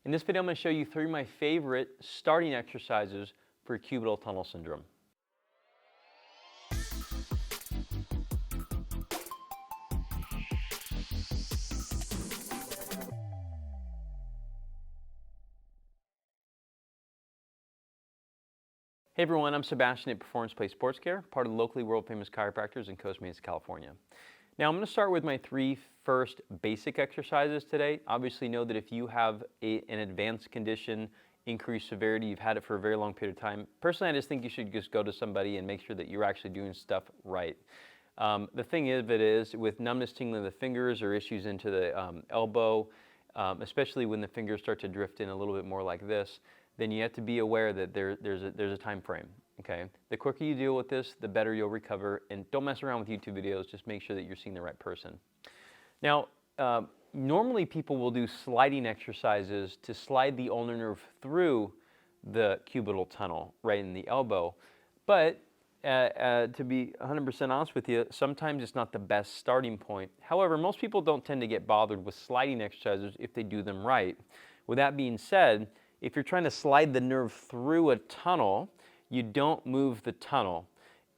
In this video, I'm going to show you 3 of my favorite starting exercises for cubital tunnel syndrome. Hey everyone, I'm Sebastian at Performance Place Sports Care, part of the locally world famous chiropractors in Costa Mesa, California. Now I'm going to start with my 3 first basic exercises today. Obviously know that if you have an advanced condition, increased severity, you've had it for a very long period of time, personally I just think you should just go to somebody and make sure that you're actually doing stuff right. The thing of it is, with numbness, tingling of the fingers or issues into the elbow, especially when the fingers start to drift in a little bit more like this, then you have to be aware that there's a time frame. Okay, the quicker you deal with this, the better you'll recover. And don't mess around with YouTube videos. Just make sure that you're seeing the right person. Now, normally people will do sliding exercises to slide the ulnar nerve through the cubital tunnel, right in the elbow. But to be 100% honest with you, sometimes it's not the best starting point. However, most people don't tend to get bothered with sliding exercises if they do them right. With that being said, if you're trying to slide the nerve through a tunnel, you don't move the tunnel.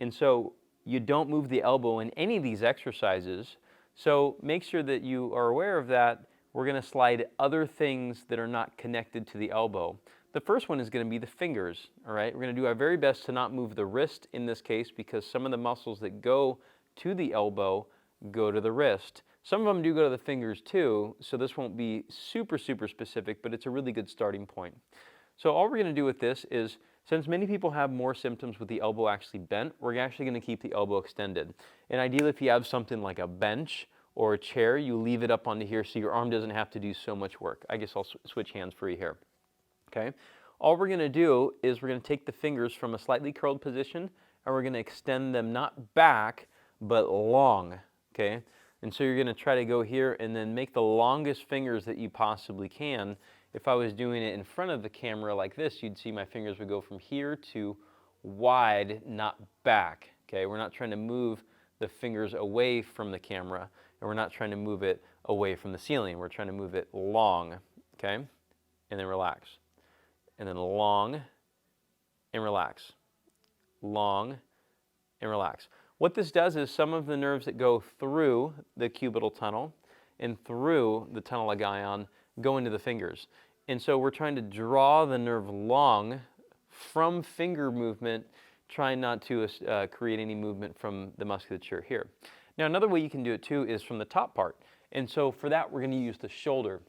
And so you don't move the elbow in any of these exercises. So make sure that you are aware of that. We're going to slide other things that are not connected to the elbow. The first one is going to be the fingers. All right, we're going to do our very best to not move the wrist in this case, because some of the muscles that go to the elbow go to the wrist. Some of them do go to the fingers too, so this won't be super specific, but it's a really good starting point. So all we're going to do with this is, since many people have more symptoms with the elbow actually bent, we're actually going to keep the elbow extended. And ideally, if you have something like a bench or a chair, you leave it up onto here so your arm doesn't have to do so much work. I guess I'll switch hands for you here. Okay. All we're going to do is we're going to take the fingers from a slightly curled position and we're going to extend them not back, but long. Okay. And so you're going to try to go here and then make the longest fingers that you possibly can. If I was doing it in front of the camera like this, you'd see my fingers would go from here to wide, not back. Okay, we're not trying to move the fingers away from the camera, and we're not trying to move it away from the ceiling. We're trying to move it long, okay? And then relax. And then long and relax. Long and relax. What this does is some of the nerves that go through the cubital tunnel and through the tunnel of Guyon go into the fingers. And so we're trying to draw the nerve long from finger movement, trying not to create any movement from the musculature here. Now another way you can do it too is from the top part. And so for that we're going to use the shoulder.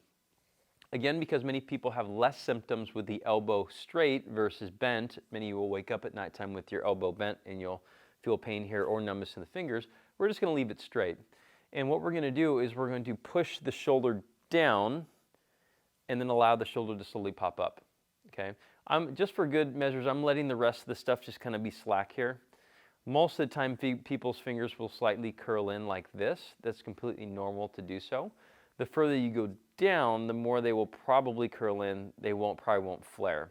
Again, because many people have less symptoms with the elbow straight versus bent, many of you will wake up at nighttime with your elbow bent and you'll feel pain here or numbness in the fingers. We're just going to leave it straight. And what we're going to do is we're going to push the shoulder down and then allow the shoulder to slowly pop up. Okay. Just for good measures, I'm letting the rest of the stuff just kind of be slack here. Most of the time, people's fingers will slightly curl in like this. That's completely normal to do so. The further you go down, the more they will probably curl in. They probably won't flare.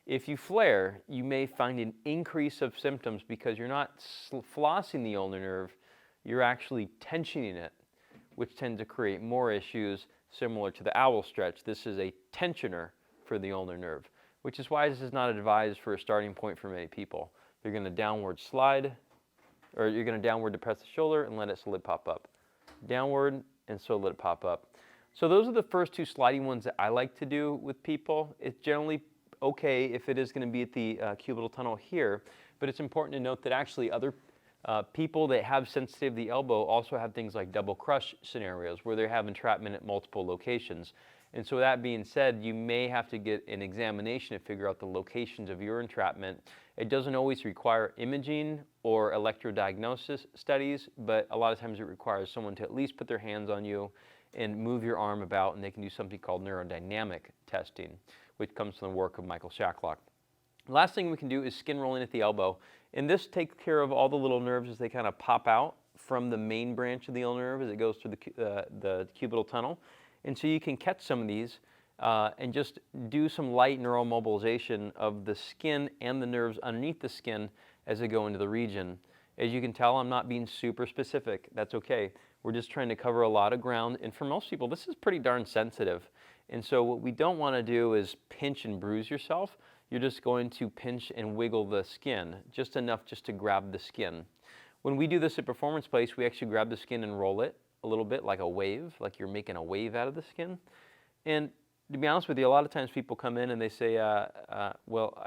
If you flare, you may find an increase of symptoms because you're not flossing the ulnar nerve, you're actually tensioning it, which tends to create more issues similar to the owl stretch. This is a tensioner for the ulnar nerve, which is why this is not advised for a starting point for many people. You're going to downward slide, or you're going to downward depress the shoulder and let it slowly pop up. Downward and so let it pop up. So those are the first 2 sliding ones that I like to do with people. It's generally okay if it is going to be at the cubital tunnel here, but it's important to note that actually other people that have sensitivity of the elbow also have things like double crush scenarios where they have entrapment at multiple locations. And so that being said, you may have to get an examination to figure out the locations of your entrapment. It doesn't always require imaging or electrodiagnosis studies, but a lot of times it requires someone to at least put their hands on you and move your arm about, and they can do something called neurodynamic testing, which comes from the work of Michael Shacklock. Last thing we can do is skin rolling at the elbow. And this takes care of all the little nerves as they kind of pop out from the main branch of the ulnar nerve as it goes through the cubital tunnel. And so you can catch some of these and just do some light neural mobilization of the skin and the nerves underneath the skin as they go into the region. As you can tell, I'm not being super specific. That's okay. We're just trying to cover a lot of ground. And for most people, this is pretty darn sensitive. And so what we don't want to do is pinch and bruise yourself. You're just going to pinch and wiggle the skin, just enough just to grab the skin. When we do this at Performance Place, we actually grab the skin and roll it a little bit like a wave, like you're making a wave out of the skin. And to be honest with you, a lot of times people come in and they say, well,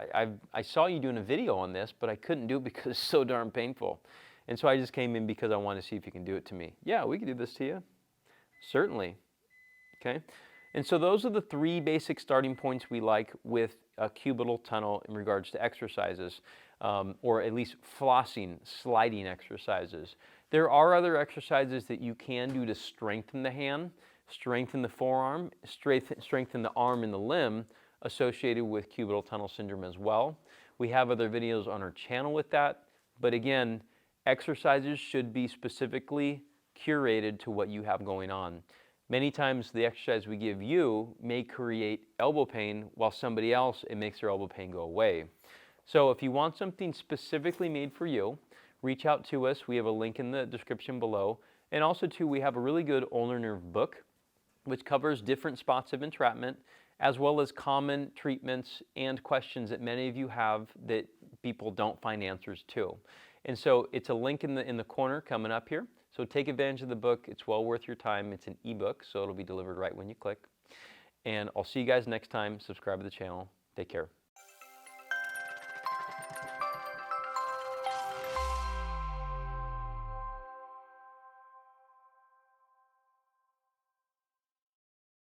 I saw you doing a video on this, but I couldn't do it because it's so darn painful. And so I just came in because I wanted to see if you can do it to me. Yeah, we can do this to you. Certainly. Okay. And so those are the three basic starting points we like with a cubital tunnel in regards to exercises, or at least flossing, sliding exercises. There are other exercises that you can do to strengthen the hand, strengthen the forearm, strengthen the arm and the limb associated with cubital tunnel syndrome as well. We have other videos on our channel with that, but again, exercises should be specifically curated to what you have going on. Many times the exercise we give you may create elbow pain, while somebody else, it makes their elbow pain go away. So if you want something specifically made for you, reach out to us. We have a link in the description below. And also too, we have a really good ulnar nerve book, which covers different spots of entrapment, as well as common treatments and questions that many of you have that people don't find answers to. And so it's a link in the corner coming up here. So take advantage of the book. It's well worth your time. It's an ebook, so it'll be delivered right when you click. And I'll see you guys next time. Subscribe to the channel. Take care.